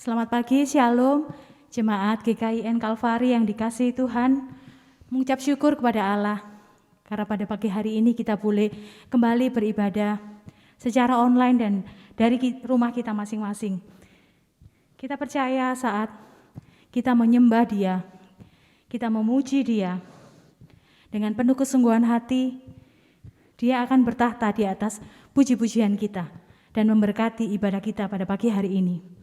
Selamat pagi, Shalom, Jemaat GKIN Kalvari yang dikasihi Tuhan. Mengucap syukur kepada Allah, karena pada pagi hari ini kita boleh kembali beribadah secara online dan dari rumah kita masing-masing. Kita percaya saat kita menyembah Dia, kita memuji Dia, dengan penuh kesungguhan hati, Dia akan bertahta di atas puji-pujian kita dan memberkati ibadah kita pada pagi hari ini.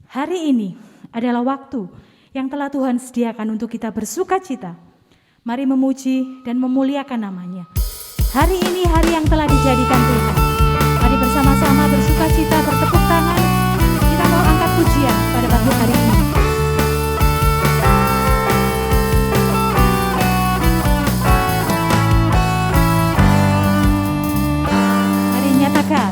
Hari ini adalah waktu yang telah Tuhan sediakan untuk kita bersuka cita. Mari memuji dan memuliakan namanya. Hari ini hari yang telah dijadikan Tuhan. Mari bersama-sama bersuka cita, bertepuk tangan. Kita mau angkat pujian pada pagi hari ini. Mari nyatakan.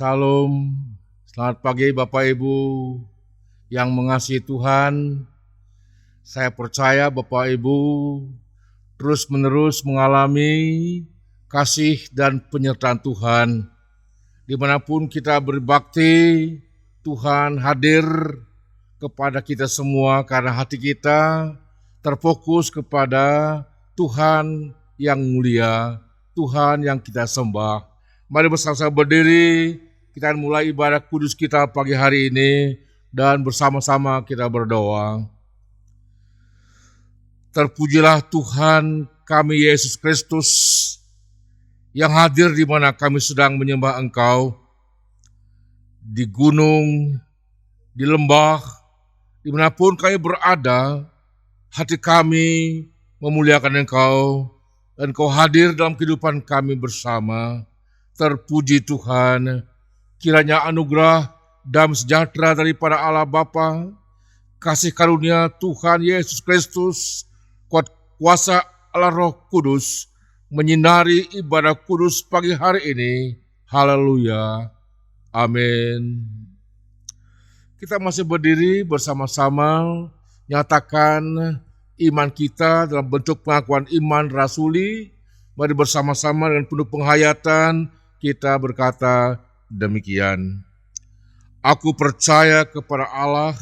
Salam, selamat pagi Bapak Ibu yang mengasihi Tuhan. Saya percaya Bapak Ibu terus-menerus mengalami kasih dan penyertaan Tuhan. Dimanapun kita berbakti, Tuhan hadir kepada kita semua karena hati kita terfokus kepada Tuhan yang mulia, Tuhan yang kita sembah. Mari bersama-sama berdiri, kita akan mulai ibadah kudus kita pagi hari ini dan bersama-sama kita berdoa. Terpujilah Tuhan kami Yesus Kristus yang hadir di mana kami sedang menyembah Engkau, di gunung, di lembah, dimanapun kami berada, hati kami memuliakan Engkau, dan Engkau hadir dalam kehidupan kami bersama. Terpuji Tuhan, kiranya anugerah damai sejahtera daripada Allah Bapa, kasih karunia Tuhan Yesus Kristus, kuasa Allah Roh Kudus, menyinari ibadah kudus pagi hari ini. Haleluya. Amin. Kita masih berdiri bersama-sama, nyatakan iman kita dalam bentuk pengakuan iman rasuli. Mari bersama-sama dengan penuh penghayatan kita berkata demikian. Aku percaya kepada Allah,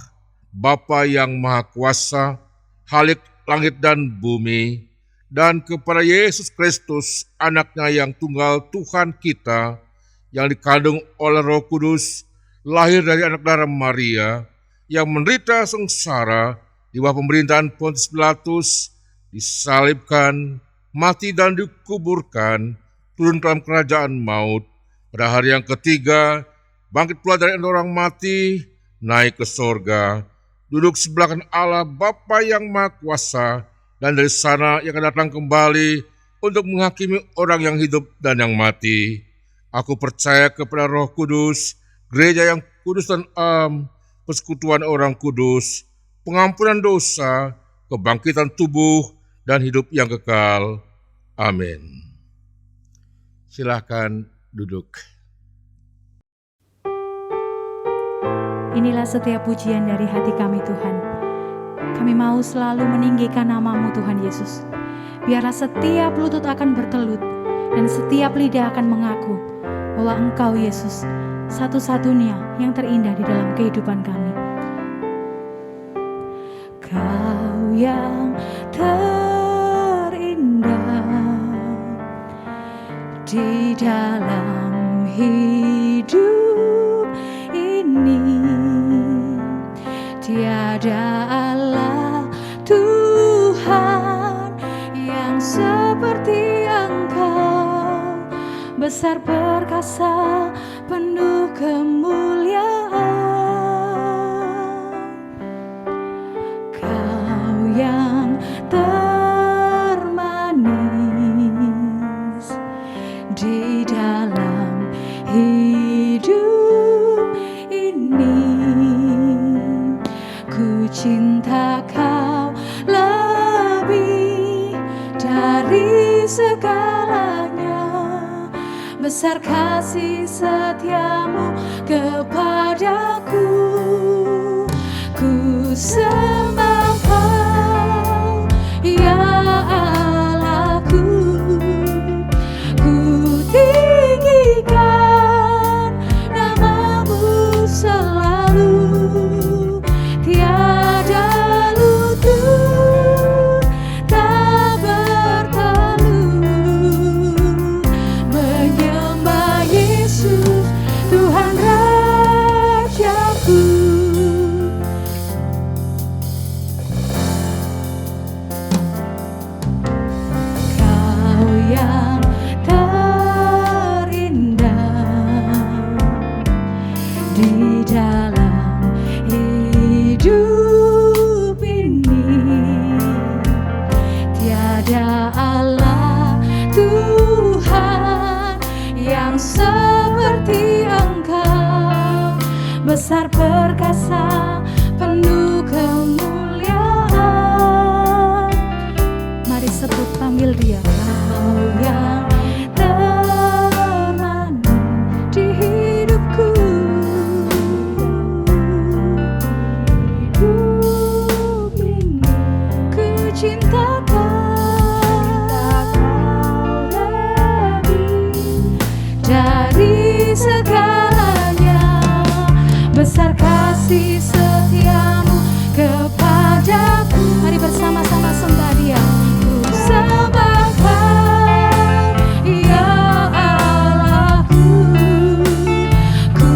Bapa yang Maha Kuasa, Khalik langit dan bumi, dan kepada Yesus Kristus, Anak-Nya yang tunggal Tuhan kita, yang dikandung oleh Roh Kudus, lahir dari anak darah Maria, yang menderita sengsara di bawah pemerintahan Pontius Pilatus, disalibkan, mati dan dikuburkan, turun dalam kerajaan maut. Pada hari yang ketiga, bangkit pula dari antara orang mati, naik ke sorga, duduk sebelah kanan Allah Bapa yang Maha Kuasa, dan dari sana ia akan datang kembali untuk menghakimi orang yang hidup dan yang mati. Aku percaya kepada Roh Kudus, gereja yang kudus dan persekutuan orang kudus, pengampunan dosa, kebangkitan tubuh, dan hidup yang kekal. Amin. Silakan duduk. Inilah setiap pujian dari hati kami Tuhan. Kami mau selalu meninggikan nama-Mu Tuhan Yesus. Biarlah setiap lutut akan bertelut dan setiap lidah akan mengaku bahwa Engkau Yesus satu-satunya yang terindah di dalam kehidupan kami. Kau yang terindah di dalam hidup ini, tiada Allah Tuhan yang seperti Engkau, besar perkasa penuh kemuliaan. Kau yang termanis di dalam hidup ini, ku cinta Kau lebih dari segalanya. Besar kasih setiamu kepadaku, ku sembah Kau ya Allahku, ku tinggikan nama-Mu selalu. Tiada lutut tak bertelut menyembah Yesus Tuhan Rajaku. Kau yang terindah di dalam hidup ini, tiada Allah Tuhan yang seperti Engkau, besar perkasa penuh kemuliaan. Mari sebut panggil Dia. Kau yang termanis di hidupku, hidup ini ku cinta Kau lebih dari segalanya. Besar kasih setiamu kepadaku. Mari bersama-sama sembah Dia. Ku sembah Kau ya Allahku, ku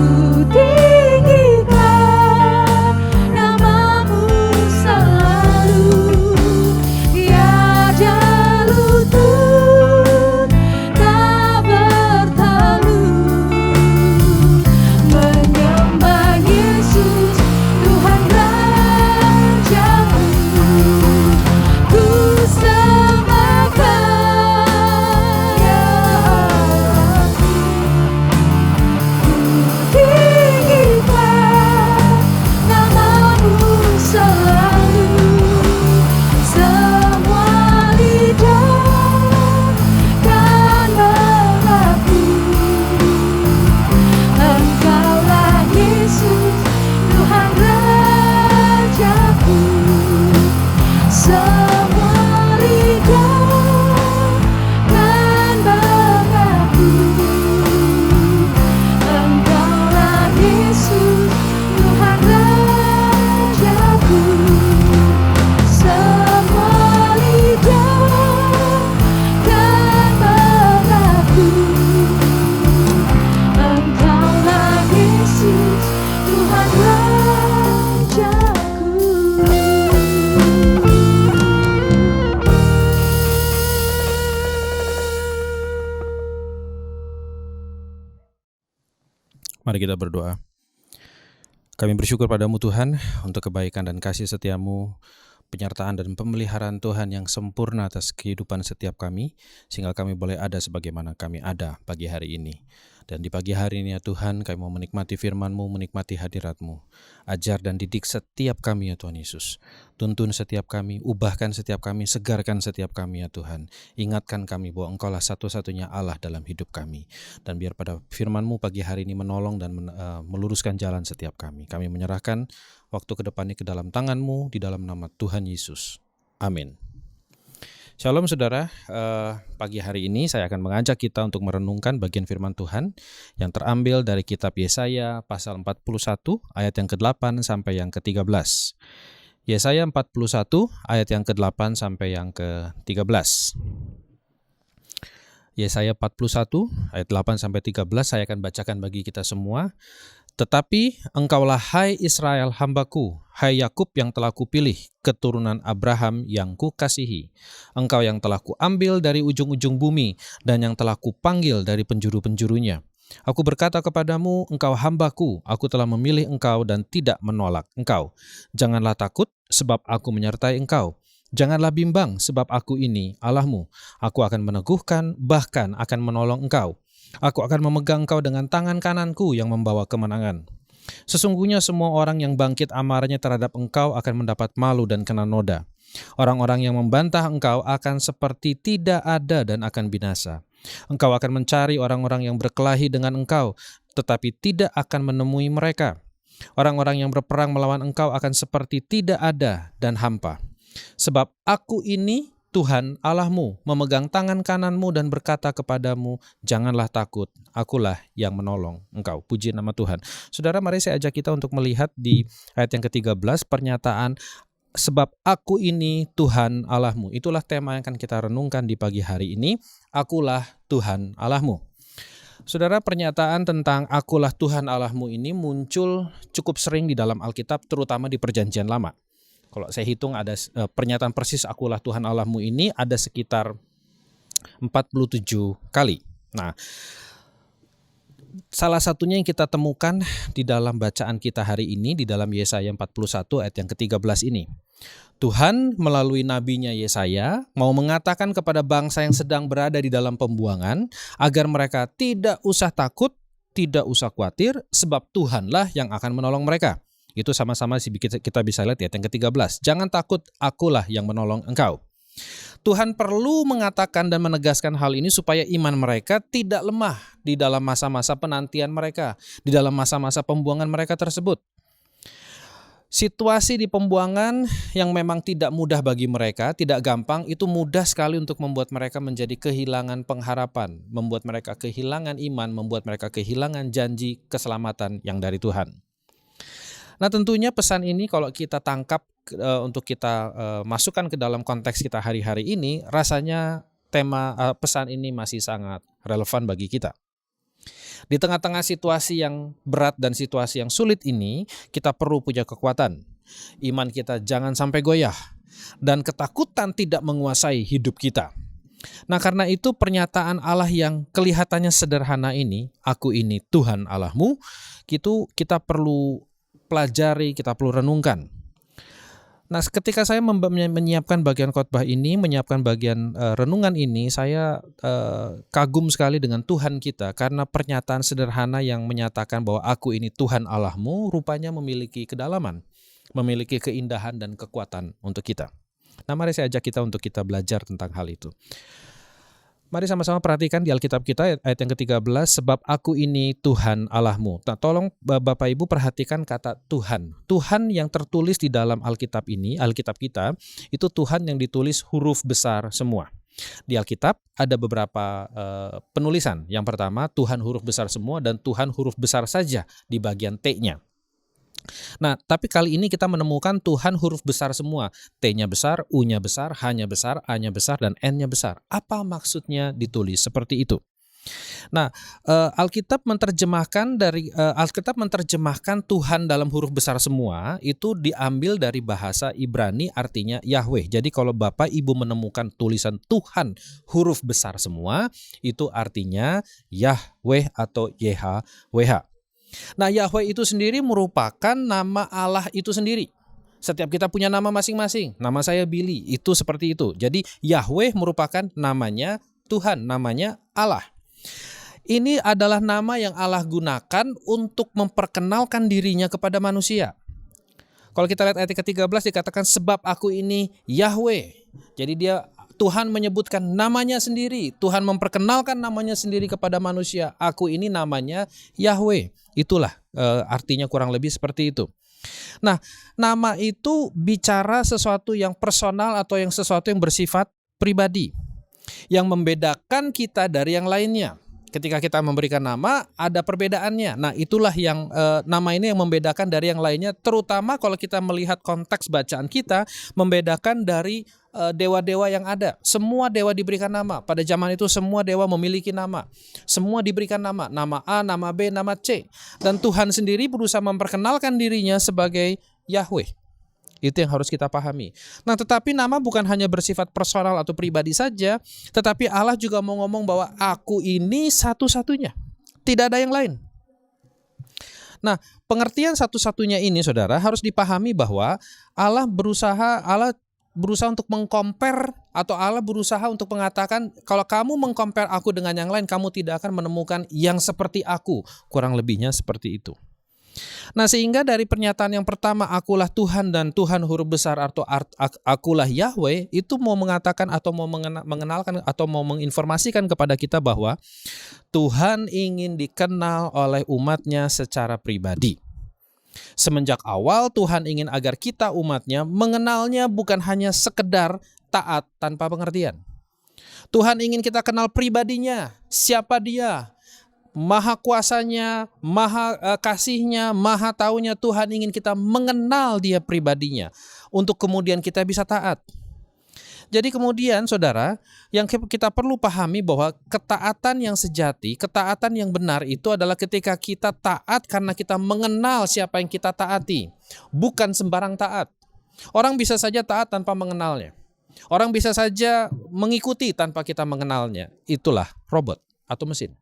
wajahku. Mari kita berdoa. Kami bersyukur padamu Tuhan untuk kebaikan dan kasih setiamu, penyertaan dan pemeliharaan Tuhan yang sempurna atas kehidupan setiap kami, sehingga kami boleh ada sebagaimana kami ada pagi hari ini. Dan di pagi hari ini ya Tuhan, kami mau menikmati firman-Mu, menikmati hadirat-Mu. Ajar dan didik setiap kami ya Tuhan Yesus. Tuntun setiap kami, ubahkan setiap kami, segarkan setiap kami ya Tuhan. Ingatkan kami bahwa Engkaulah satu-satunya Allah dalam hidup kami. Dan biar pada firman-Mu pagi hari ini menolong dan meluruskan jalan setiap kami. Kami menyerahkan waktu ke depan ini ke dalam tangan-Mu, di dalam nama Tuhan Yesus. Amin. Shalom saudara, pagi hari ini saya akan mengajak kita untuk merenungkan bagian firman Tuhan yang terambil dari kitab Yesaya pasal 41 ayat yang ke-8 sampai yang ke-13. Yesaya 41 ayat yang ke-8 sampai yang ke-13. Yesaya 41 ayat 8 sampai 13 saya akan bacakan bagi kita semua. Tetapi engkaulah hai Israel hambaku, hai Yakub yang telah kupilih, keturunan Abraham yang kukasihi. Engkau yang telah kuambil dari ujung-ujung bumi dan yang telah kupanggil dari penjuru-penjurunya. Aku berkata kepadamu, engkau hambaku, aku telah memilih engkau dan tidak menolak engkau. Janganlah takut, sebab aku menyertai engkau. Janganlah bimbang, sebab aku ini Allahmu. Aku akan meneguhkan, bahkan akan menolong engkau. Aku akan memegang engkau dengan tangan kananku yang membawa kemenangan. Sesungguhnya semua orang yang bangkit amarahnya terhadap engkau akan mendapat malu dan kena noda. Orang-orang yang membantah engkau akan seperti tidak ada dan akan binasa. Engkau akan mencari orang-orang yang berkelahi dengan engkau, tetapi tidak akan menemui mereka. Orang-orang yang berperang melawan engkau akan seperti tidak ada dan hampa. Sebab aku ini Tuhan Allahmu, memegang tangan kananmu dan berkata kepadamu, janganlah takut, akulah yang menolong engkau. Puji nama Tuhan. Saudara, mari saya ajak kita untuk melihat di ayat yang ke-13, pernyataan, sebab aku ini Tuhan Allahmu. Itulah tema yang akan kita renungkan di pagi hari ini, akulah Tuhan Allahmu. Saudara, pernyataan tentang akulah Tuhan Allahmu ini muncul cukup sering di dalam Alkitab, terutama di Perjanjian Lama. Kalau saya hitung ada pernyataan persis akulah Tuhan Allahmu ini ada sekitar 47 kali. Nah, salah satunya yang kita temukan di dalam bacaan kita hari ini di dalam Yesaya 41 ayat yang ke-13 ini. Tuhan melalui nabinya Yesaya mau mengatakan kepada bangsa yang sedang berada di dalam pembuangan agar mereka tidak usah takut, tidak usah khawatir, sebab Tuhanlah yang akan menolong mereka. Itu sama-sama kita bisa lihat ya, yang ke-13. Jangan takut, akulah yang menolong engkau. Tuhan perlu mengatakan dan menegaskan hal ini supaya iman mereka tidak lemah di dalam masa-masa penantian mereka, di dalam masa-masa pembuangan mereka tersebut. Situasi di pembuangan yang memang tidak mudah bagi mereka, tidak gampang, itu mudah sekali untuk membuat mereka menjadi kehilangan pengharapan, membuat mereka kehilangan iman, membuat mereka kehilangan janji keselamatan yang dari Tuhan. Nah, tentunya pesan ini kalau kita tangkap untuk kita masukkan ke dalam konteks kita hari-hari ini, rasanya tema pesan ini masih sangat relevan bagi kita. Di tengah-tengah situasi yang berat dan situasi yang sulit ini, kita perlu punya kekuatan. Iman kita jangan sampai goyah dan ketakutan tidak menguasai hidup kita. Nah, karena itu pernyataan Allah yang kelihatannya sederhana ini, aku ini Tuhan Allahmu, itu kita perlu pelajari, kita perlu renungkan. Nah, ketika saya menyiapkan bagian khotbah ini, menyiapkan bagian renungan ini, saya kagum sekali dengan Tuhan kita karena pernyataan sederhana yang menyatakan bahwa aku ini Tuhan Allahmu rupanya memiliki kedalaman, memiliki keindahan dan kekuatan untuk kita. Nah, mari saya ajak kita untuk kita belajar tentang hal itu. Mari sama-sama perhatikan di Alkitab kita ayat yang ke-13, sebab aku ini Tuhan Allahmu. Nah, tolong Bapak Ibu perhatikan kata Tuhan. Tuhan yang tertulis di dalam Alkitab ini, Alkitab kita, itu Tuhan yang ditulis huruf besar semua. Di Alkitab ada beberapa penulisan. Yang pertama, Tuhan huruf besar semua dan Tuhan huruf besar saja di bagian T-nya. Nah, tapi kali ini kita menemukan Tuhan huruf besar semua. T-nya besar, U-nya besar, H-nya besar, A-nya besar, dan N-nya besar. Apa maksudnya ditulis seperti itu? Nah, Alkitab menerjemahkan Tuhan dalam huruf besar semua itu diambil dari bahasa Ibrani, artinya Yahweh. Jadi kalau Bapak Ibu menemukan tulisan Tuhan huruf besar semua, itu artinya Yahweh atau YHWH. Nah, Yahweh itu sendiri merupakan nama Allah itu sendiri. Setiap kita punya nama masing-masing. Nama saya Billy, itu seperti itu. Jadi Yahweh merupakan namanya Tuhan, namanya Allah. Ini adalah nama yang Allah gunakan untuk memperkenalkan dirinya kepada manusia. Kalau kita lihat ayat ke-13 dikatakan sebab aku ini Yahweh. Jadi Tuhan menyebutkan namanya sendiri. Tuhan memperkenalkan namanya sendiri kepada manusia. Aku ini namanya Yahweh. Itulah artinya kurang lebih seperti itu. Nah, nama itu bicara sesuatu yang personal atau yang sesuatu yang bersifat pribadi. Yang membedakan kita dari yang lainnya. Ketika kita memberikan nama, ada perbedaannya. Nah, itulah yang nama ini yang membedakan dari yang lainnya, terutama kalau kita melihat konteks bacaan kita, membedakan dari dewa-dewa yang ada. Semua dewa diberikan nama. Pada zaman itu semua dewa memiliki nama. Semua diberikan nama. Nama A, nama B, nama C. Dan Tuhan sendiri berusaha memperkenalkan dirinya sebagai Yahweh. Itu yang harus kita pahami. Nah, tetapi nama bukan hanya bersifat personal atau pribadi saja, tetapi Allah juga mau ngomong bahwa aku ini satu-satunya. Tidak ada yang lain. Nah, pengertian satu-satunya ini, saudara, harus dipahami bahwa Allah berusaha untuk mengcompare, atau Allah berusaha untuk mengatakan kalau kamu mengcompare aku dengan yang lain, kamu tidak akan menemukan yang seperti aku. Kurang lebihnya seperti itu. Nah, sehingga dari pernyataan yang pertama, akulah Tuhan dan Tuhan huruf besar atau akulah Yahweh, itu mau mengatakan atau mau mengenalkan atau mau menginformasikan kepada kita bahwa Tuhan ingin dikenal oleh umatnya secara pribadi. Semenjak awal Tuhan ingin agar kita umatnya mengenalnya bukan hanya sekedar taat tanpa pengertian. Tuhan ingin kita kenal pribadinya, siapa dia, maha kuasanya, maha kasihnya, maha taunya. Tuhan ingin kita mengenal dia pribadinya untuk kemudian kita bisa taat. Jadi kemudian saudara, yang kita perlu pahami bahwa ketaatan yang sejati, ketaatan yang benar itu adalah ketika kita taat karena kita mengenal siapa yang kita taati. Bukan sembarang taat. Orang bisa saja taat tanpa mengenalnya. Orang bisa saja mengikuti tanpa kita mengenalnya. Itulah robot atau mesin.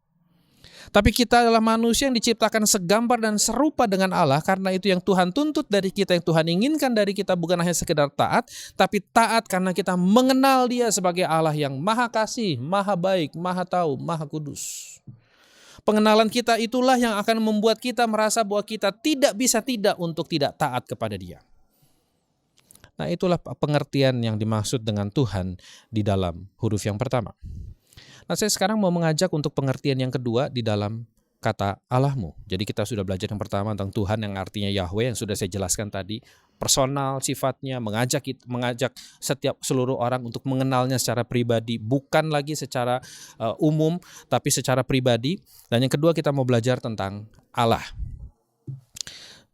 Tapi kita adalah manusia yang diciptakan segambar dan serupa dengan Allah. Karena itu yang Tuhan tuntut dari kita, yang Tuhan inginkan dari kita bukan hanya sekedar taat, tapi taat karena kita mengenal dia sebagai Allah yang maha kasih, maha baik, maha tahu, maha kudus. Pengenalan kita itulah yang akan membuat kita merasa bahwa kita tidak bisa tidak untuk tidak taat kepada dia. Nah, itulah pengertian yang dimaksud dengan Tuhan di dalam huruf yang pertama. Nah, saya sekarang mau mengajak untuk pengertian yang kedua di dalam kata Allahmu. Jadi kita sudah belajar yang pertama tentang Tuhan yang artinya Yahweh yang sudah saya jelaskan tadi. Personal sifatnya, mengajak seluruh orang untuk mengenalnya secara pribadi. Bukan lagi secara umum, tapi secara pribadi. Dan yang kedua kita mau belajar tentang Allah.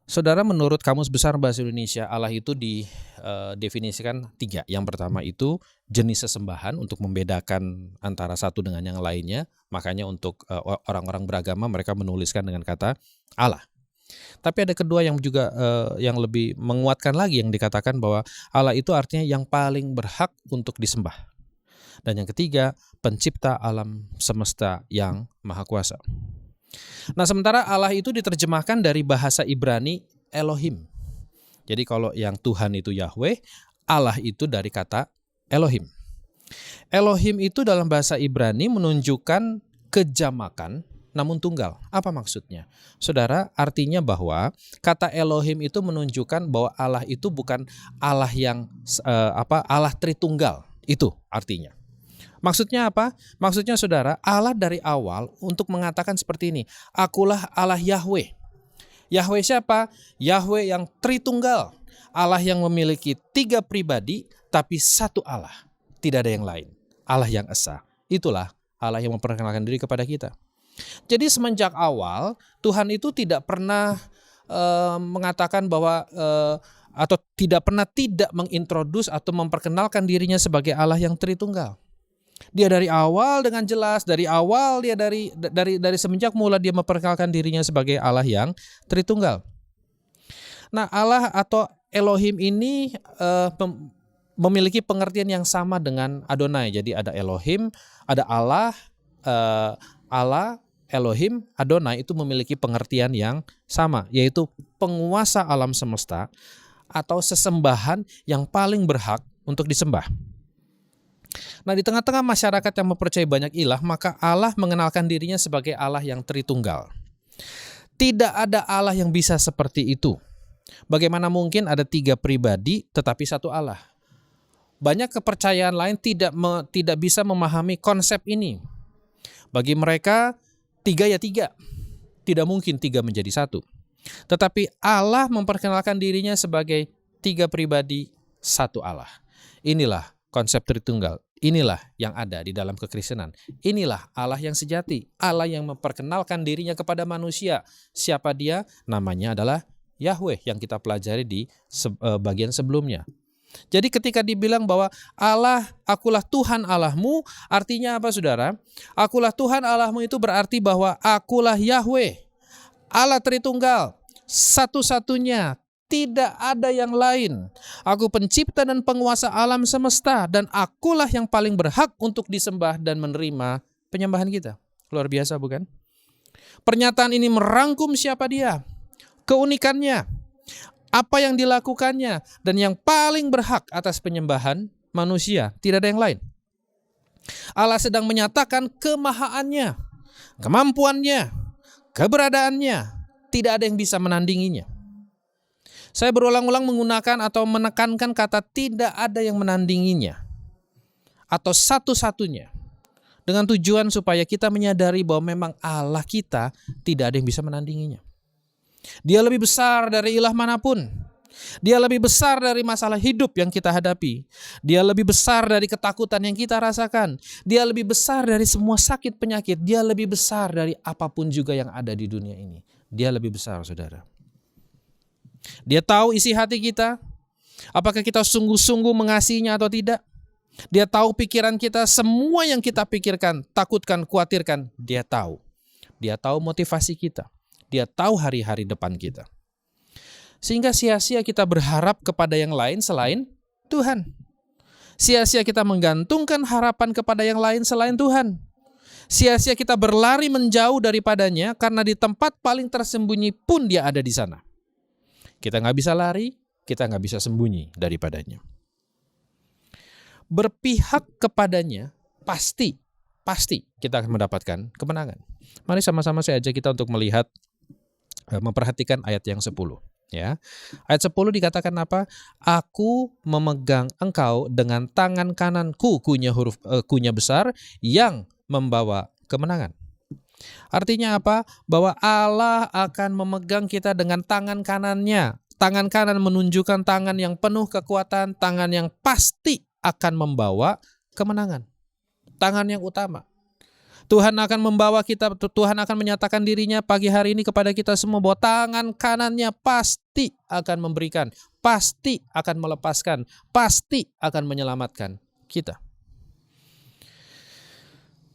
Saudara, menurut Kamus Besar Bahasa Indonesia, Allah itu didefinisikan 3. Yang pertama itu jenis sesembahan untuk membedakan antara satu dengan yang lainnya. Makanya untuk orang-orang beragama mereka menuliskan dengan kata Allah. Tapi ada kedua yang juga yang lebih menguatkan lagi yang dikatakan bahwa Allah itu artinya yang paling berhak untuk disembah. Dan yang ketiga, pencipta alam semesta yang maha kuasa. Nah, sementara Allah itu diterjemahkan dari bahasa Ibrani Elohim. Jadi kalau yang Tuhan itu Yahweh, Allah itu dari kata Elohim. Elohim itu dalam bahasa Ibrani menunjukkan kejamakan namun tunggal. Apa maksudnya? Saudara, artinya bahwa kata Elohim itu menunjukkan bahwa Allah itu bukan Allah yang Allah Tritunggal. Itu artinya. Maksudnya apa? Maksudnya saudara, Allah dari awal untuk mengatakan seperti ini. Akulah Allah Yahweh. Yahweh siapa? Yahweh yang Tritunggal. Allah yang memiliki 3 pribadi tapi satu Allah. Tidak ada yang lain. Allah yang esa. Itulah Allah yang memperkenalkan diri kepada kita. Jadi semenjak awal Tuhan itu tidak pernah mengatakan bahwa atau tidak pernah tidak mengintroduce atau memperkenalkan dirinya sebagai Allah yang Tritunggal. Dia dari awal dengan jelas, dari awal dia dari semenjak mula dia memperkenalkan dirinya sebagai Allah yang Tritunggal. Nah, Allah atau Elohim ini memiliki pengertian yang sama dengan Adonai. Jadi ada Elohim, ada Allah, Allah, Elohim, Adonai itu memiliki pengertian yang sama, yaitu penguasa alam semesta atau sesembahan yang paling berhak untuk disembah. Nah, di tengah-tengah masyarakat yang mempercayai banyak ilah, maka Allah mengenalkan dirinya sebagai Allah yang Tritunggal. Tidak ada Allah yang bisa seperti itu. Bagaimana mungkin ada 3 pribadi tetapi satu Allah? Banyak kepercayaan lain tidak bisa memahami konsep ini. Bagi mereka 3 ya 3. Tidak mungkin 3 menjadi 1. Tetapi Allah memperkenalkan dirinya sebagai 3 pribadi, satu Allah. Inilah konsep Tritunggal. Inilah yang ada di dalam kekristenan. Inilah Allah yang sejati. Allah yang memperkenalkan dirinya kepada manusia. Siapa dia? Namanya adalah Yahweh yang kita pelajari di bagian sebelumnya. Jadi ketika dibilang bahwa Allah, akulah Tuhan Allahmu, artinya apa saudara? Akulah Tuhan Allahmu itu berarti bahwa akulah Yahweh, Allah Tritunggal, satu-satunya, tidak ada yang lain. Aku pencipta dan penguasa alam semesta, dan akulah yang paling berhak untuk disembah dan menerima penyembahan kita. Luar biasa bukan? Pernyataan ini merangkum siapa dia, keunikannya, apa yang dilakukannya, dan yang paling berhak atas penyembahan manusia, tidak ada yang lain. Allah sedang menyatakan kemahaannya, kemampuannya, keberadaannya, tidak ada yang bisa menandinginya. Saya berulang-ulang menggunakan atau menekankan kata tidak ada yang menandinginya, atau satu-satunya, dengan tujuan supaya kita menyadari bahwa memang Allah kita tidak ada yang bisa menandinginya. Dia lebih besar dari ilah manapun. Dia lebih besar dari masalah hidup yang kita hadapi. Dia lebih besar dari ketakutan yang kita rasakan. Dia lebih besar dari semua sakit penyakit. Dia lebih besar dari apapun juga yang ada di dunia ini. Dia lebih besar, saudara. Dia tahu isi hati kita. Apakah kita sungguh-sungguh mengasihinya atau tidak. Dia tahu pikiran kita, semua yang kita pikirkan, takutkan, khawatirkan. Dia tahu. Dia tahu motivasi kita. Dia tahu hari-hari depan kita. Sehingga sia-sia kita berharap kepada yang lain selain Tuhan. Sia-sia kita menggantungkan harapan kepada yang lain selain Tuhan. Sia-sia kita berlari menjauh daripadanya karena di tempat paling tersembunyi pun dia ada di sana. Kita nggak bisa lari, kita nggak bisa sembunyi daripadanya. Berpihak kepadanya pasti kita akan mendapatkan kemenangan. Mari sama-sama saya ajak kita untuk melihat, memperhatikan ayat yang 10. Ya. Ayat 10 dikatakan apa? Aku memegang engkau dengan tangan kananku, kunya besar yang membawa kemenangan. Artinya apa? Bahwa Allah akan memegang kita dengan tangan kanannya. Tangan kanan menunjukkan tangan yang penuh kekuatan, tangan yang pasti akan membawa kemenangan. Tangan yang utama. Tuhan akan membawa kita, Tuhan akan menyatakan dirinya pagi hari ini kepada kita semua bahwa tangan kanannya pasti akan memberikan, pasti akan melepaskan, pasti akan menyelamatkan kita.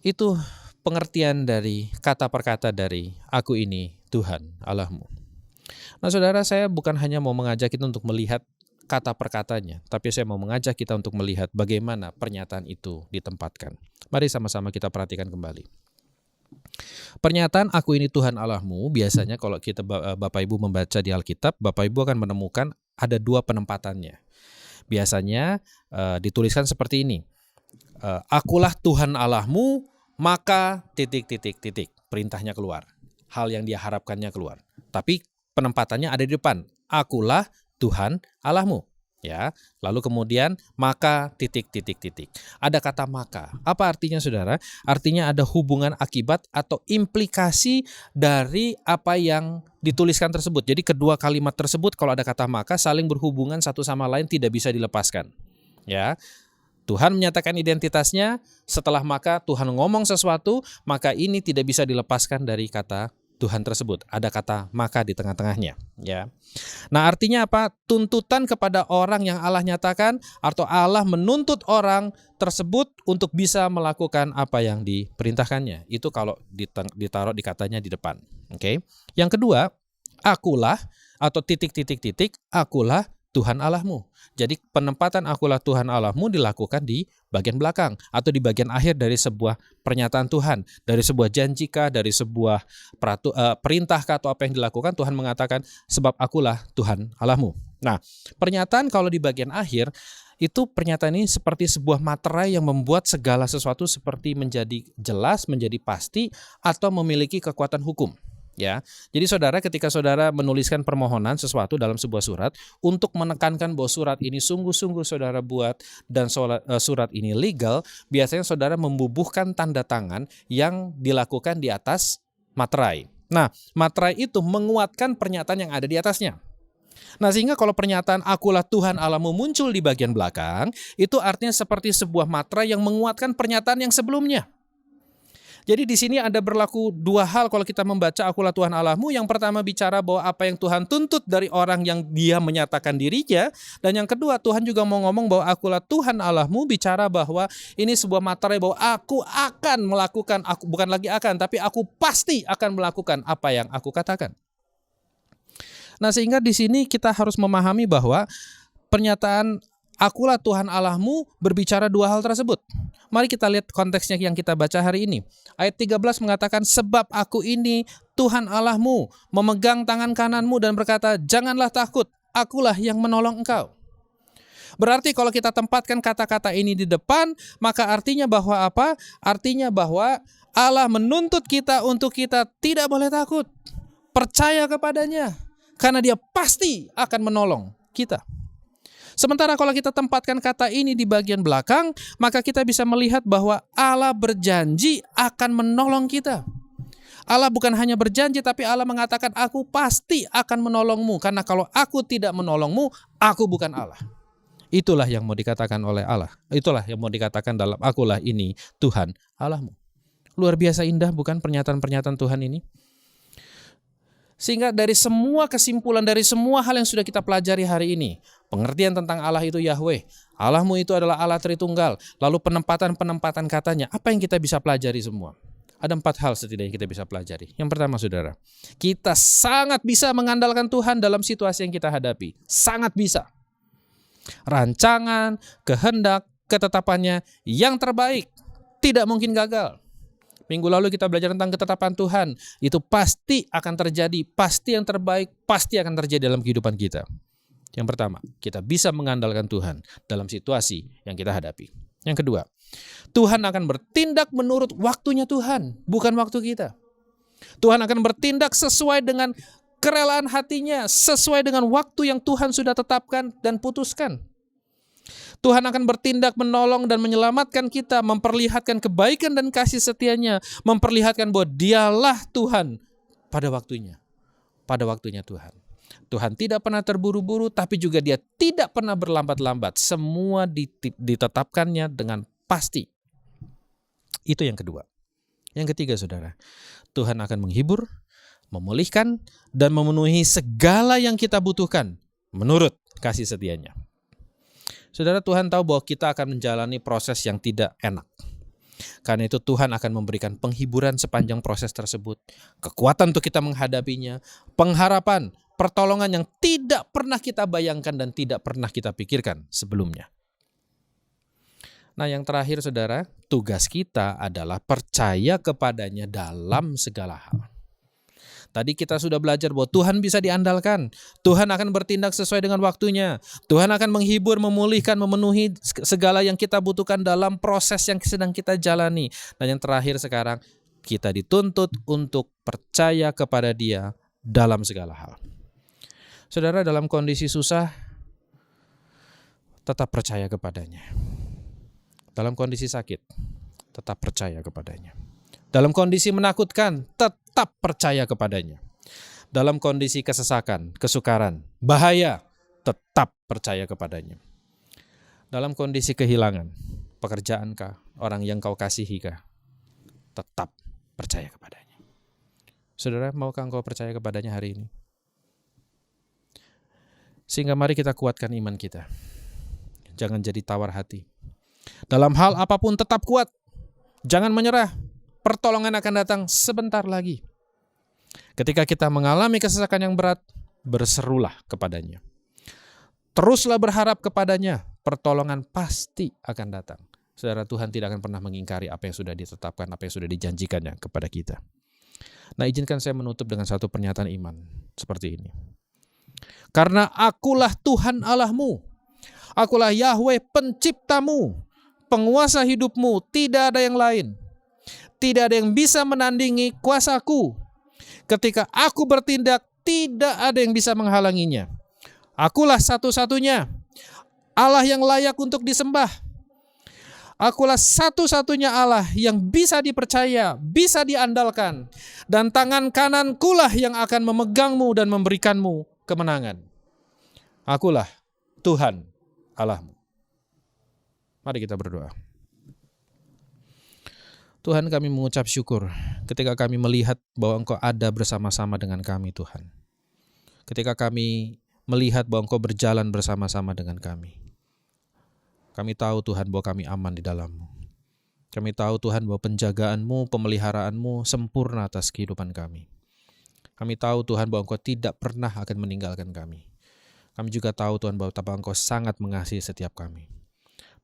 Itu pengertian dari kata per kata dari aku ini Tuhan Allahmu. Nah saudara, saya bukan hanya mau mengajak kita untuk melihat kata per katanya, tapi saya mau mengajak kita untuk melihat bagaimana pernyataan itu ditempatkan. Mari sama-sama kita perhatikan kembali. Pernyataan aku ini Tuhan Allahmu, biasanya kalau kita Bapak Ibu membaca di Alkitab, Bapak Ibu akan menemukan ada 2 penempatannya. Biasanya dituliskan seperti ini. Akulah Tuhan Allahmu, maka ... perintahnya keluar. Hal yang dia harapkannya keluar. Tapi penempatannya ada di depan. Akulah Tuhan Allahmu. Ya, lalu kemudian maka ... Ada kata maka. Apa artinya saudara? Artinya ada hubungan akibat atau implikasi dari apa yang dituliskan tersebut. Jadi kedua kalimat tersebut kalau ada kata maka saling berhubungan satu sama lain, tidak bisa dilepaskan. Ya. Tuhan menyatakan identitasnya, setelah maka Tuhan ngomong sesuatu, maka ini tidak bisa dilepaskan dari kata Tuhan tersebut. Ada kata maka di tengah-tengahnya, ya. Nah, artinya apa? Tuntutan kepada orang yang Allah nyatakan atau Allah menuntut orang tersebut untuk bisa melakukan apa yang diperintahkannya. Itu kalau ditaruh di katanya di depan. Oke. Yang kedua, akulah atau titik-titik-titik, akulah Tuhan Allahmu. Jadi penempatan akulah Tuhan Allahmu dilakukan di bagian belakang atau di bagian akhir dari sebuah pernyataan Tuhan, dari sebuah janjikah, dari sebuah perintahkah atau apa yang dilakukan. Tuhan mengatakan sebab akulah Tuhan Allahmu. Nah, pernyataan kalau di bagian akhir itu pernyataan ini seperti sebuah materai yang membuat segala sesuatu seperti menjadi jelas, menjadi pasti atau memiliki kekuatan hukum. Ya, jadi saudara, ketika saudara menuliskan permohonan sesuatu dalam sebuah surat untuk menekankan bahwa surat ini sungguh-sungguh saudara buat dan surat ini legal, biasanya saudara membubuhkan tanda tangan yang dilakukan di atas materai. Nah, materai itu menguatkan pernyataan yang ada di atasnya. Nah, sehingga kalau pernyataan akulah Tuhan Allahmu muncul di bagian belakang, itu artinya seperti sebuah materai yang menguatkan pernyataan yang sebelumnya. Jadi di sini ada berlaku dua hal kalau kita membaca akulah Tuhan Allahmu. Yang pertama bicara bahwa apa yang Tuhan tuntut dari orang yang dia menyatakan dirinya. Dan yang kedua, Tuhan juga mau ngomong bahwa akulah Tuhan Allahmu, bicara bahwa ini sebuah materai bahwa aku akan melakukan, aku bukan lagi akan, tapi aku pasti akan melakukan apa yang aku katakan. Nah, sehingga di sini kita harus memahami bahwa pernyataan akulah Tuhan Allahmu berbicara dua hal tersebut. Mari kita lihat konteksnya yang kita baca hari ini. Ayat 13 mengatakan, sebab aku ini Tuhan Allahmu, memegang tangan kananmu dan berkata, janganlah takut, akulah yang menolong engkau. Berarti kalau kita tempatkan kata-kata ini di depan, maka artinya bahwa apa? Artinya bahwa Allah menuntut kita untuk kita tidak boleh takut. Percaya kepadanya, karena dia pasti akan menolong kita. Sementara kalau kita tempatkan kata ini di bagian belakang, maka kita bisa melihat bahwa Allah berjanji akan menolong kita. Allah bukan hanya berjanji, tapi Allah mengatakan, aku pasti akan menolongmu. Karena kalau aku tidak menolongmu, aku bukan Allah. Itulah yang mau dikatakan oleh Allah. Itulah yang mau dikatakan dalam akulah ini Tuhan Allahmu. Luar biasa indah bukan pernyataan-pernyataan Tuhan ini? Sehingga dari semua kesimpulan, dari semua hal yang sudah kita pelajari hari ini, pengertian tentang Allah itu Yahweh, Allahmu itu adalah Allah Tritunggal, lalu penempatan-penempatan katanya, apa yang kita bisa pelajari semua? Ada 4 hal setidaknya kita bisa pelajari. Yang pertama, saudara, kita sangat bisa mengandalkan Tuhan dalam situasi yang kita hadapi. Sangat bisa. Rancangan, kehendak, ketetapannya yang terbaik, tidak mungkin gagal. Minggu lalu kita belajar tentang ketetapan Tuhan. Itu pasti akan terjadi, pasti yang terbaik, pasti akan terjadi dalam kehidupan kita. Yang pertama, kita bisa mengandalkan Tuhan dalam situasi yang kita hadapi. Yang kedua, Tuhan akan bertindak menurut waktunya Tuhan, bukan waktu kita. Tuhan akan bertindak sesuai dengan kerelaan hatinya, sesuai dengan waktu yang Tuhan sudah tetapkan dan putuskan. Tuhan akan bertindak menolong dan menyelamatkan kita, memperlihatkan kebaikan dan kasih setianya, memperlihatkan bahwa dialah Tuhan pada waktunya. Pada waktunya Tuhan. Tuhan tidak pernah terburu-buru, tapi juga dia tidak pernah berlambat-lambat. Semua ditetapkannya dengan pasti. Itu yang kedua. Yang ketiga, saudara, Tuhan akan menghibur, memulihkan, dan memenuhi segala yang kita butuhkan menurut kasih setianya. Saudara, Tuhan tahu bahwa kita akan menjalani proses yang tidak enak. Karena itu Tuhan akan memberikan penghiburan sepanjang proses tersebut, kekuatan untuk kita menghadapinya, pengharapan, pertolongan yang tidak pernah kita bayangkan dan tidak pernah kita pikirkan sebelumnya. Nah, yang terakhir, saudara, tugas kita adalah percaya kepadanya dalam segala hal. Tadi kita sudah belajar bahwa Tuhan bisa diandalkan. Tuhan akan bertindak sesuai dengan waktunya. Tuhan akan menghibur, memulihkan, memenuhi segala yang kita butuhkan dalam proses yang sedang kita jalani. Dan yang terakhir sekarang, kita dituntut untuk percaya kepada Dia dalam segala hal. Saudara, dalam kondisi susah, tetap percaya kepadanya. Dalam kondisi sakit, tetap percaya kepadanya. Dalam kondisi menakutkan, tetap percaya kepadanya. Dalam kondisi kesesakan, kesukaran, bahaya, tetap percaya kepadanya. Dalam kondisi kehilangan, pekerjaankah, orang yang kau kasihikah, tetap percaya kepadanya. Saudara, maukah engkau percaya kepadanya hari ini? Sehingga mari kita kuatkan iman kita. Jangan jadi tawar hati. Dalam hal apapun tetap kuat. Jangan menyerah. Pertolongan akan datang sebentar lagi. Ketika kita mengalami kesesakan yang berat, berserulah kepadanya. Teruslah berharap kepadanya, pertolongan pasti akan datang. Saudara, Tuhan tidak akan pernah mengingkari apa yang sudah ditetapkan, apa yang sudah dijanjikannya kepada kita. Nah, izinkan saya menutup dengan satu pernyataan iman seperti ini. Karena akulah Tuhan Allahmu, akulah Yahweh penciptamu, penguasa hidupmu, tidak ada yang lain. Tidak ada yang bisa menandingi kuasaku. Ketika aku bertindak, tidak ada yang bisa menghalanginya. Akulah satu-satunya Allah yang layak untuk disembah. Akulah satu-satunya Allah yang bisa dipercaya, bisa diandalkan. Dan tangan kanankulah yang akan memegangmu dan memberikanmu kemenangan. Akulah Tuhan Allahmu. Mari kita berdoa. Tuhan, kami mengucap syukur ketika kami melihat bahwa Engkau ada bersama-sama dengan kami, Tuhan. Ketika kami melihat bahwa Engkau berjalan bersama-sama dengan kami. Kami tahu Tuhan bahwa kami aman di dalam-Mu. Kami tahu Tuhan bahwa penjagaan-Mu, pemeliharaan-Mu sempurna atas kehidupan kami. Kami tahu Tuhan bahwa Engkau tidak pernah akan meninggalkan kami. Kami juga tahu Tuhan bahwa Engkau sangat mengasihi setiap kami.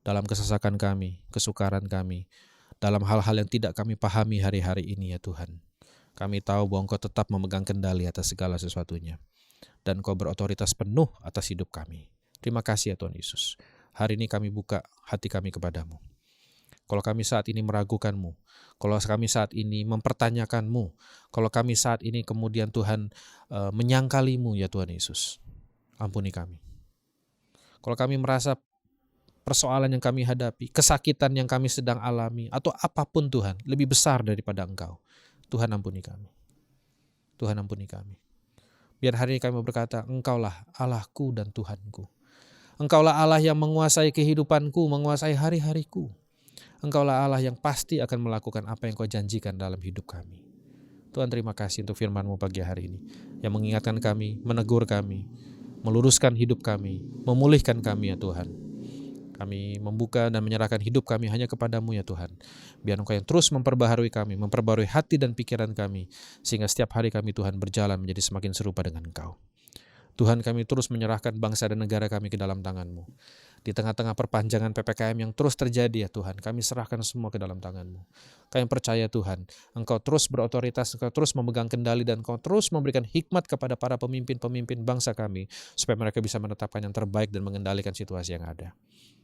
Dalam kesesakan kami, kesukaran kami, dalam hal-hal yang tidak kami pahami hari-hari ini ya Tuhan. Kami tahu bahwa Engkau tetap memegang kendali atas segala sesuatunya. Dan Engkau berotoritas penuh atas hidup kami. Terima kasih ya Tuhan Yesus. Hari ini kami buka hati kami kepadamu. Kalau kami saat ini meragukan-Mu, kalau kami saat ini mempertanyakan-Mu, kalau kami saat ini kemudian Tuhan menyangkali-Mu ya Tuhan Yesus, ampuni kami. Kalau kami merasa persoalan yang kami hadapi, kesakitan yang kami sedang alami, atau apapun Tuhan, lebih besar daripada Engkau, Tuhan ampuni kami. Tuhan ampuni kami. Biar hari ini kami berkata, Engkaulah Allahku dan Tuhanku. Engkaulah Allah yang menguasai kehidupanku, menguasai hari-hariku. Engkaulah Allah yang pasti akan melakukan apa yang Kau janjikan dalam hidup kami. Tuhan, terima kasih untuk firman-Mu pagi hari ini, yang mengingatkan kami, menegur kami, meluruskan hidup kami, memulihkan kami ya Tuhan. Kami membuka dan menyerahkan hidup kami hanya kepadamu ya Tuhan. Biar Engkau yang terus memperbaharui kami, memperbaharui hati dan pikiran kami, sehingga setiap hari kami Tuhan berjalan menjadi semakin serupa dengan Engkau. Tuhan, kami terus menyerahkan bangsa dan negara kami ke dalam tangan-Mu. Di tengah-tengah perpanjangan PPKM yang terus terjadi ya Tuhan, kami serahkan semua ke dalam tangan-Mu. Kami percaya Tuhan, Engkau terus berotoritas, Engkau terus memegang kendali, dan Engkau terus memberikan hikmat kepada para pemimpin-pemimpin bangsa kami, supaya mereka bisa menetapkan yang terbaik dan mengendalikan situasi yang ada.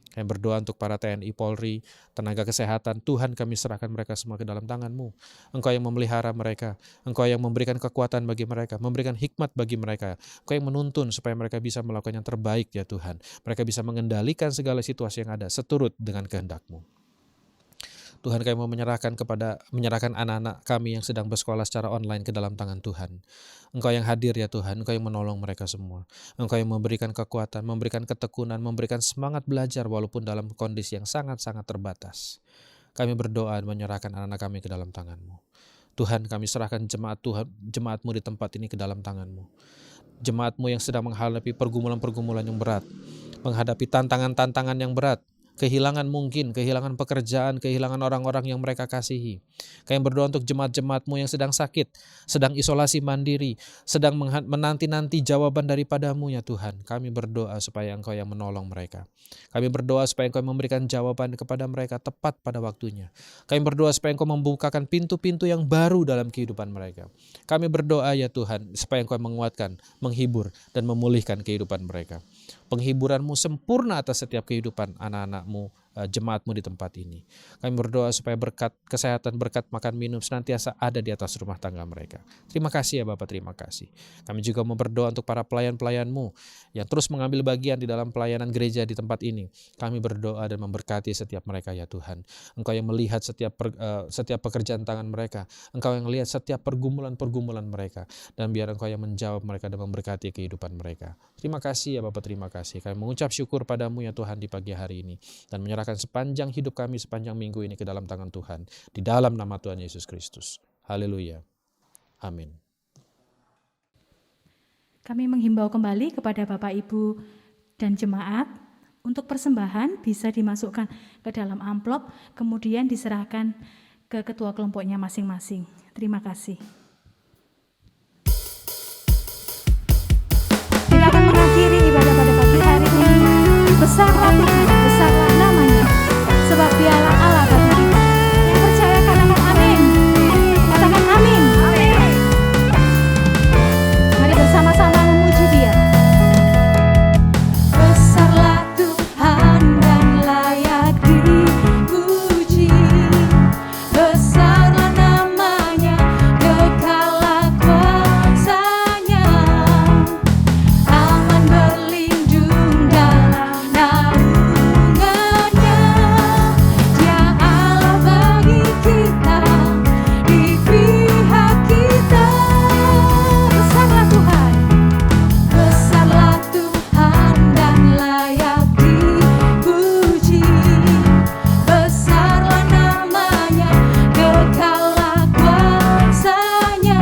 Kami berdoa untuk para TNI, Polri, tenaga kesehatan. Tuhan, kami serahkan mereka semua ke dalam tangan-Mu. Engkau yang memelihara mereka. Engkau yang memberikan kekuatan bagi mereka, memberikan hikmat bagi mereka. Engkau yang menuntun supaya mereka bisa melakukan yang terbaik ya Tuhan. Mereka bisa mengendalikan segala situasi yang ada seturut dengan kehendak-Mu. Tuhan, kami mau menyerahkan anak-anak kami yang sedang bersekolah secara online ke dalam tangan Tuhan. Engkau yang hadir ya Tuhan, Engkau yang menolong mereka semua. Engkau yang memberikan kekuatan, memberikan ketekunan, memberikan semangat belajar walaupun dalam kondisi yang sangat-sangat terbatas. Kami berdoa dan menyerahkan anak-anak kami ke dalam tangan-Mu. Tuhan, kami serahkan jemaat-Mu di tempat ini ke dalam tangan-Mu. Jemaat-Mu yang sedang menghadapi pergumulan-pergumulan yang berat, menghadapi tantangan-tantangan yang berat, kehilangan mungkin, kehilangan pekerjaan, kehilangan orang-orang yang mereka kasihi. Kami berdoa untuk jemaat-jemaat-Mu yang sedang sakit, sedang isolasi mandiri, sedang menanti-nanti jawaban daripada-Mu ya Tuhan. Kami berdoa supaya Engkau yang menolong mereka. Kami berdoa supaya Engkau memberikan jawaban kepada mereka tepat pada waktunya. Kami berdoa supaya Engkau membukakan pintu-pintu yang baru dalam kehidupan mereka. Kami berdoa ya Tuhan, supaya Engkau menguatkan, menghibur, dan memulihkan kehidupan mereka. Penghiburan-Mu sempurna atas setiap kehidupan anak-anak-Mu, jemaat-Mu di tempat ini. Kami berdoa supaya berkat kesehatan, berkat makan minum senantiasa ada di atas rumah tangga mereka. Terima kasih ya Bapak, terima kasih. Kami juga mau berdoa untuk para pelayan-pelayan-Mu yang terus mengambil bagian di dalam pelayanan gereja di tempat ini. Kami berdoa dan memberkati setiap mereka ya Tuhan. Engkau yang melihat setiap pekerjaan tangan mereka. Engkau yang melihat setiap pergumulan-pergumulan mereka. Dan biar Engkau yang menjawab mereka dan memberkati kehidupan mereka. Terima kasih ya Bapak, terima kasih. Kami mengucap syukur pada-Mu ya Tuhan di pagi hari ini. Dan menyerahkan sepanjang hidup kami, sepanjang minggu ini ke dalam tangan Tuhan. Di dalam nama Tuhan Yesus Kristus. Haleluya. Amin. Kami menghimbau kembali kepada Bapak Ibu dan jemaat untuk persembahan bisa dimasukkan ke dalam amplop, kemudian diserahkan ke ketua kelompoknya masing-masing. Terima kasih. Kita akan mengakhiri ibadah pada pagi hari ini. Besarlah Tuhan, besarlah namanya, sebab dialah Allah bagi kita. Yang percaya katakan amin. Katakan amin. Mari bersama-sama memuji Dia. Besarlah Tuhan dan layak dipuji. Besarlah namanya, kekallah kuasanya. Aman berlindung dalam naungannya. Dia Allah bagi kita, di pihak kita. Besarlah Tuhan, besarlah Tuhan dan layak dipuji. Besarlah namanya, kekallah kuasanya.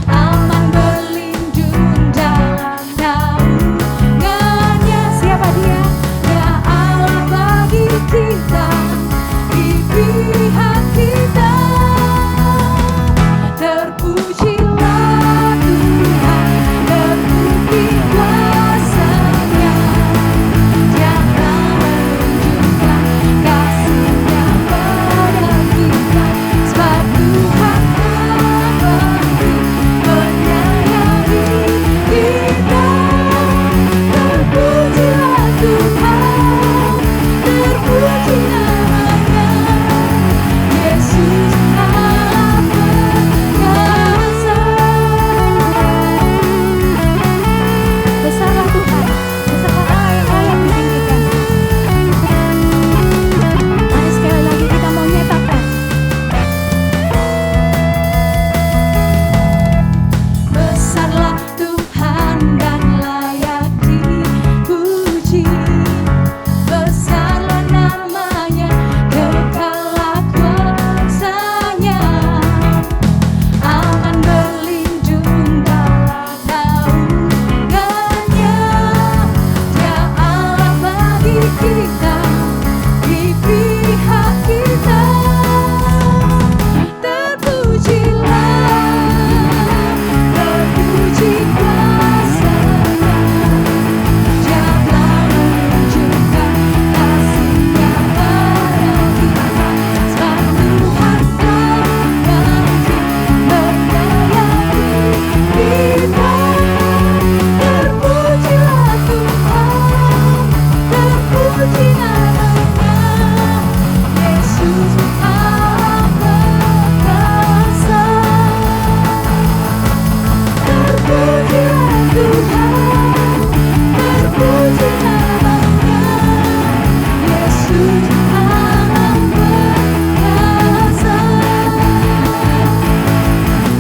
Aman berlindung dalam naungannya. Siapa Dia? Dia Allah bagi kita, di pihak kita. Terpujilah Tuhan, terbukti kuasa-Nya. Dia telah menunjukkan kasih-Nya pada kita, sebab Tuhan abadi menyayangi kita. Terpujilah Tuhan, terpuji namanya, Yesus Allah perkasa. Besarlah Tuhan, besarlah Allah yang ditinggikan. Mari sekali lagi kita mau nyatakan. Besarlah Tuhan dan layak dipuji. Besarlah namanya, kekallah kuasanya. Aman berlindung dalam naungannya. Dia Allah bagi kita, di pihak kita. Terpujilah, terpuji kuasa-Nya. Dia telah menunjukkan kasih-Nya pada kita, sebab Tuhan abadi menyayangi kita. Terpujilah Tuhan, terpuji namanya, Yesus Allah perkasa. Terpujilah Tuhan, terpuji namanya, Yesus Allah perkasa.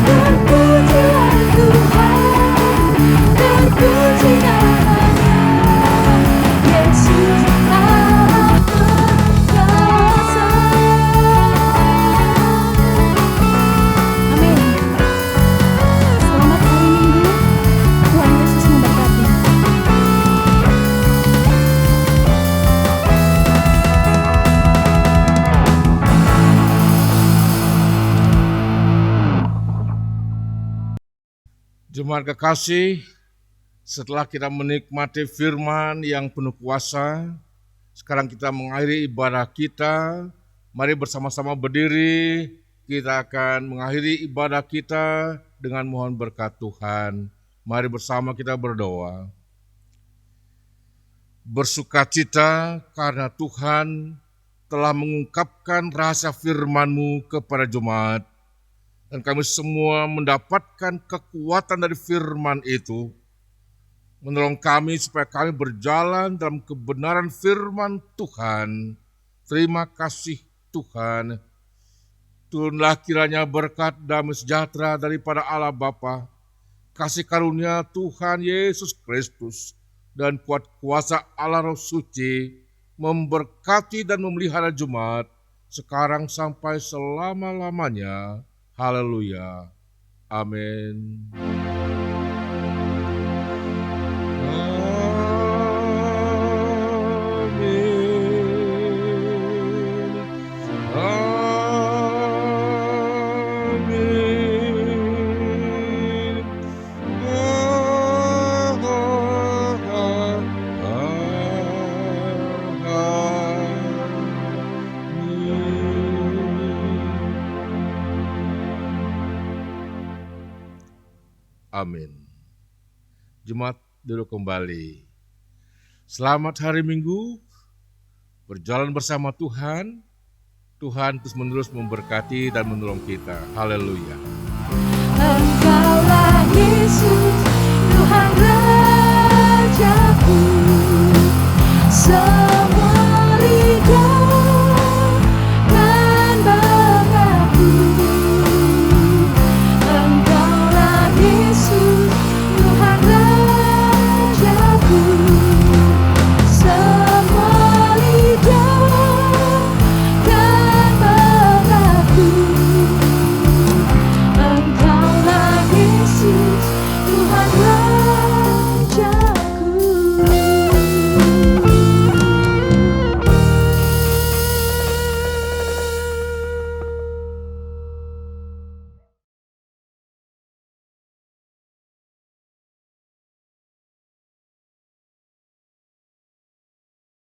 Terpujilah Tuhan, terpuji namanya, Yesus Allah perkasa. Amin. Selamat hari Minggu, Tuhan Yesus memberkati. Jemaat kekasih, setelah kita menikmati firman yang penuh kuasa, sekarang kita mengakhiri ibadah kita. Mari bersama-sama berdiri, kita akan mengakhiri ibadah kita dengan mohon berkat Tuhan. Mari bersama kita berdoa. Bersukacita karena Tuhan telah mengungkapkan rahasia firman-Mu kepada jemaat, dan kami semua mendapatkan kekuatan dari firman itu. Menolong kami supaya kami berjalan dalam kebenaran firman Tuhan. Terima kasih Tuhan. Turunlah kiranya berkat damai sejahtera daripada Allah Bapa, kasih karunia Tuhan Yesus Kristus, dan kuat kuasa Allah Roh Suci memberkati dan memelihara jemaat sekarang sampai selama-lamanya. Haleluya. Amin. Amin. Jemaat duduk kembali. Selamat hari Minggu, berjalan bersama Tuhan. Tuhan terus-menerus memberkati dan menolong kita. Haleluya. Engkaulah Yesus, Tuhan